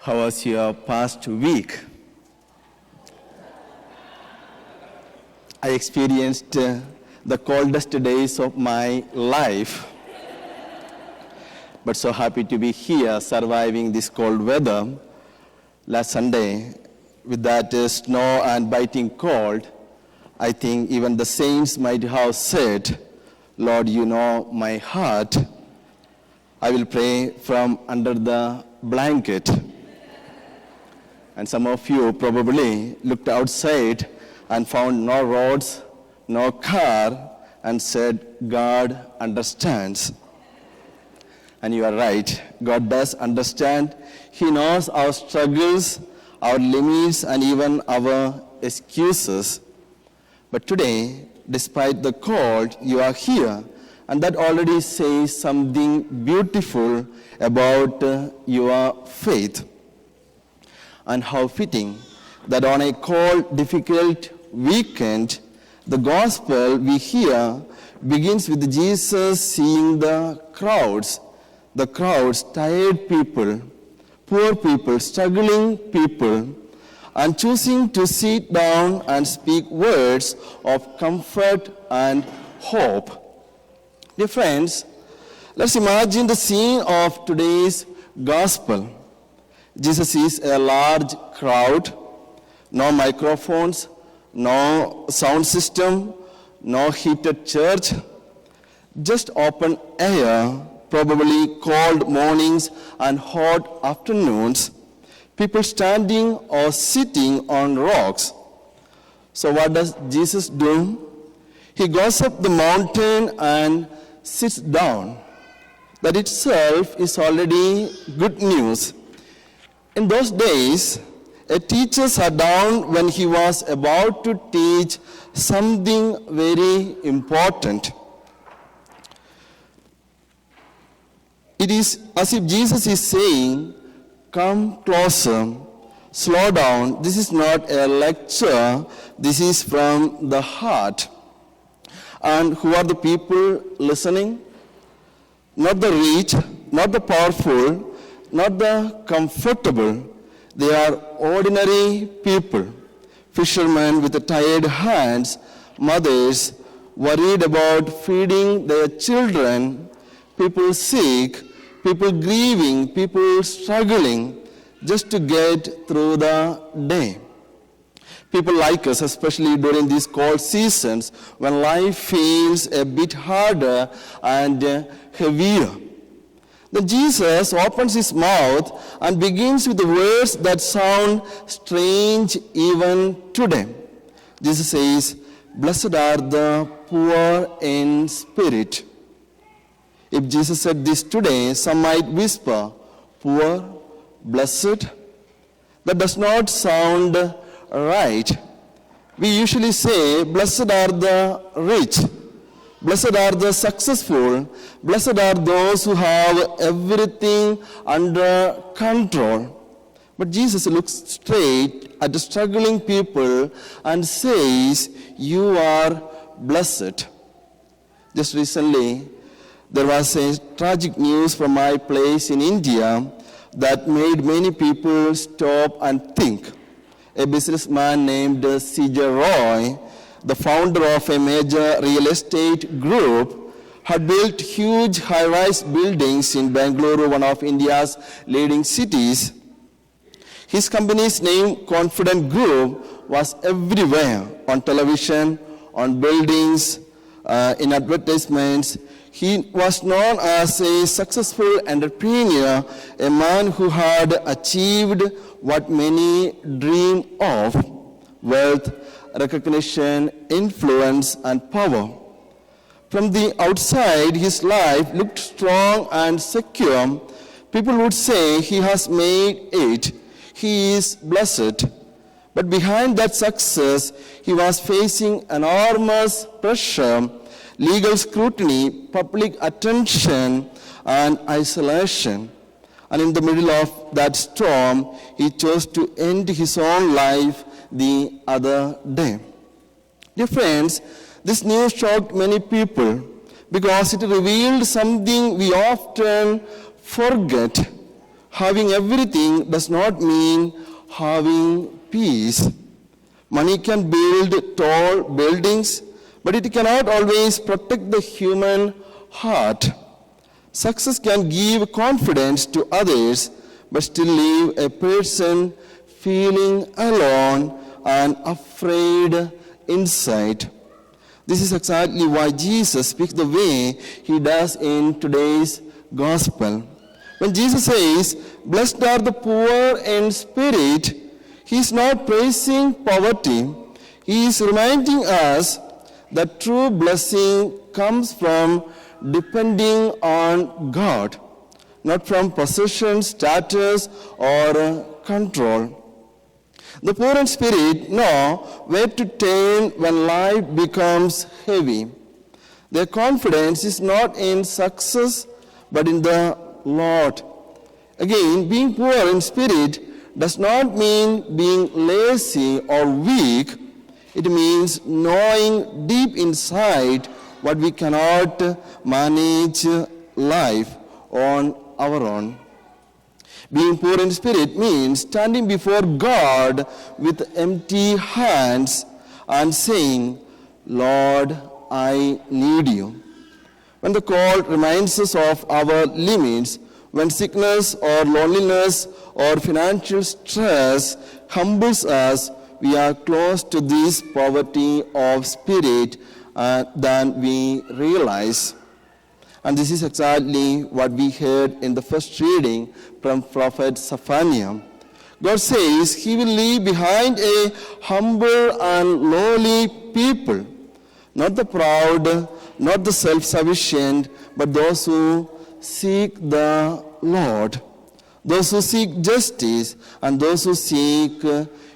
How was your past week? I experienced the coldest days of my life, but so happy to be here surviving this cold weather. Last Sunday, with that snow and biting cold, I think even the saints might have said, "Lord, you know my heart." I will pray from under the blanket. And some of you probably looked outside and found no roads, no car, and said, "God understands." And you are right, God does understand. He knows our struggles, our limits, and even our excuses. But today, despite the cold, you are here, and that already says something beautiful about your faith. And how fitting that on a cold, difficult weekend, the gospel we hear begins with Jesus seeing the crowds, tired people, poor people, struggling people, and choosing to sit down and speak words of comfort and hope. Dear friends, let's imagine the scene of today's gospel. Jesus sees a large crowd, no microphones, no sound system, no heated church, just open air, probably cold mornings and hot afternoons, people standing or sitting on rocks. So what does Jesus do? He goes up the mountain and sits down. That itself is already good news. In those days, a teacher sat down when he was about to teach something very important. It is as if Jesus is saying, "Come closer, slow down. This is not a lecture, this is from the heart." And who are the people listening? Not the rich, not the powerful, not the comfortable. They are ordinary people, fishermen with tired hands, mothers worried about feeding their children, people sick, people grieving, people struggling just to get through the day. People like us, especially during these cold seasons when life feels a bit harder and heavier. Then Jesus opens his mouth and begins with the words that sound strange even today. Jesus says, "Blessed are the poor in spirit." If Jesus said this today, some might whisper, "Poor, blessed?" That does not sound right. We usually say, "Blessed are the rich. Blessed are the successful. Blessed are those who have everything under control." But Jesus looks straight at the struggling people and says, "You are blessed." Just recently, there was a tragic news from my place in India that made many people stop and think. A businessman named C.J. Roy, the founder of a major real estate group, had built huge high-rise buildings in Bangalore, one of India's leading cities. His company's name, Confident Group, was everywhere, on television, on buildings, in advertisements. He was known as a successful entrepreneur, a man who had achieved what many dream of: wealth, recognition, influence, and power. From the outside, his life looked strong and secure. People would say he has made it. He is blessed. But behind that success, he was facing enormous pressure, legal scrutiny, public attention, and isolation. And in the middle of that storm, he chose to end his own life the other day. Dear friends, this news shocked many people because it revealed something we often forget. Having everything does not mean having peace. Money can build tall buildings, but it cannot always protect the human heart. Success can give confidence to others, but still leave a person feeling alone and afraid inside. This is exactly why Jesus speaks the way he does in today's gospel. When Jesus says, "Blessed are the poor in spirit," he is not praising poverty. He is reminding us that true blessing comes from depending on God, not from possession, status, or control. The poor in spirit know where to turn when life becomes heavy. Their confidence is not in success, but in the Lord. Again, being poor in spirit does not mean being lazy or weak. It means knowing deep inside what we cannot manage life on our own. Being poor in spirit means standing before God with empty hands and saying, "Lord, I need you." When the call reminds us of our limits, when sickness or loneliness or financial stress humbles us, we are close to this poverty of spirit than we realize. And this is exactly what we heard in the first reading from prophet Zephaniah. God says he will leave behind a humble and lowly people, not the proud, not the self-sufficient, but those who seek the Lord, those who seek justice, and those who seek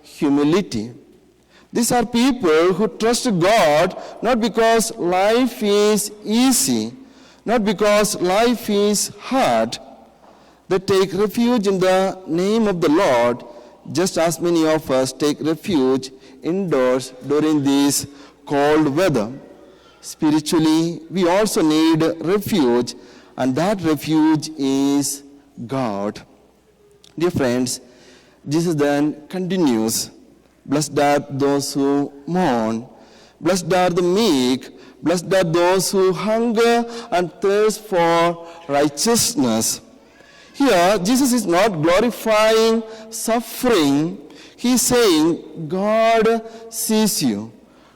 humility. These are people who trust God not because life is easy, not because life is hard. They take refuge in the name of the Lord, just as many of us take refuge indoors during this cold weather. Spiritually, we also need refuge, and that refuge is God. Dear friends, Jesus then continues, "Blessed are those who mourn, blessed are the meek, blessed are those who hunger and thirst for righteousness." Here, Jesus is not glorifying suffering. He is saying, God sees you.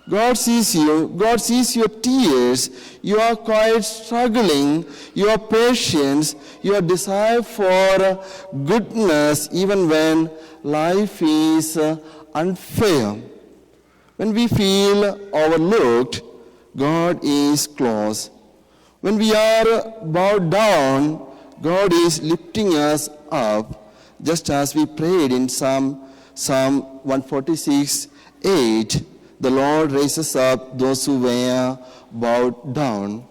God sees you. God sees your tears, your quiet struggling, your patience, your desire for goodness, even when life is unfair. When we feel overlooked, God is close. When we are bowed down, God is lifting us up, just as we prayed in Psalm 146:8. The Lord raises up those who were bowed down.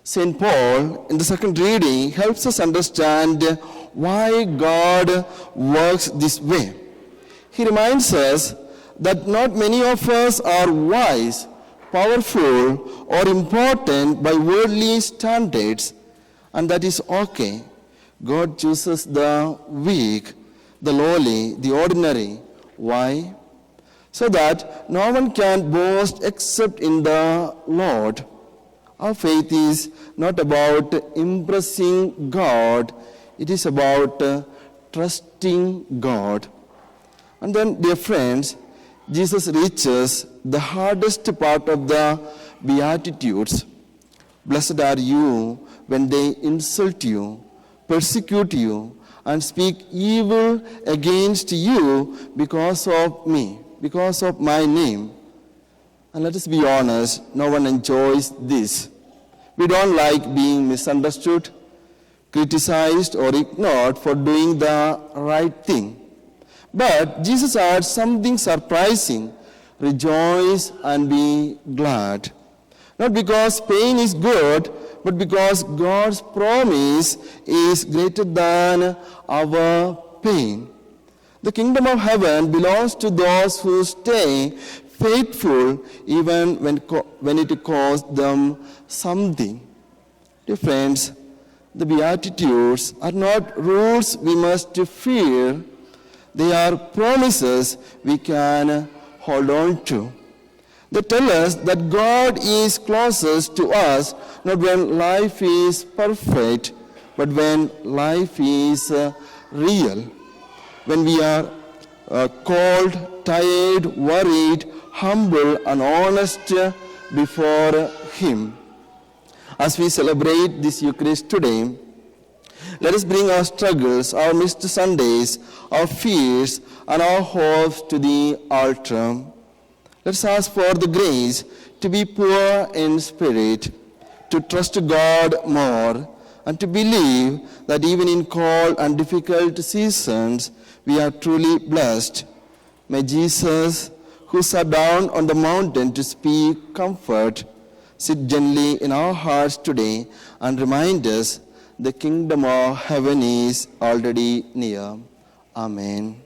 St. Paul, in the second reading, helps us understand why God works this way. He reminds us that not many of us are wise, powerful, or important by worldly standards, and that is okay. God chooses the weak, the lowly, the ordinary. Why? So that no one can boast except in the Lord. Our faith is not about impressing God, it is about trusting God. And then, dear friends, Jesus reaches the hardest part of the Beatitudes. Blessed are you when they insult you, persecute you, and speak evil against you because of me, because of my name. And let us be honest, no one enjoys this. We don't like being misunderstood, criticized, or ignored for doing the right thing. But Jesus adds something surprising: rejoice and be glad. Not because pain is good, but because God's promise is greater than our pain. The kingdom of heaven belongs to those who stay faithful even when it costs them something. Dear friends, The Beatitudes are not rules we must fear. They are promises we can hold on to. They tell us that God is closest to us, not when life is perfect, but when life is real. When we are cold, tired, worried, humble, and honest before Him. As we celebrate this Eucharist today, let us bring our struggles, our missed Sundays, our fears, and our hopes to the altar. Let's ask for the grace to be poor in spirit, to trust God more, and to believe that even in cold and difficult seasons, we are truly blessed. May Jesus, who sat down on the mountain to speak comfort, sit gently in our hearts today and remind us the kingdom of heaven is already near. Amen.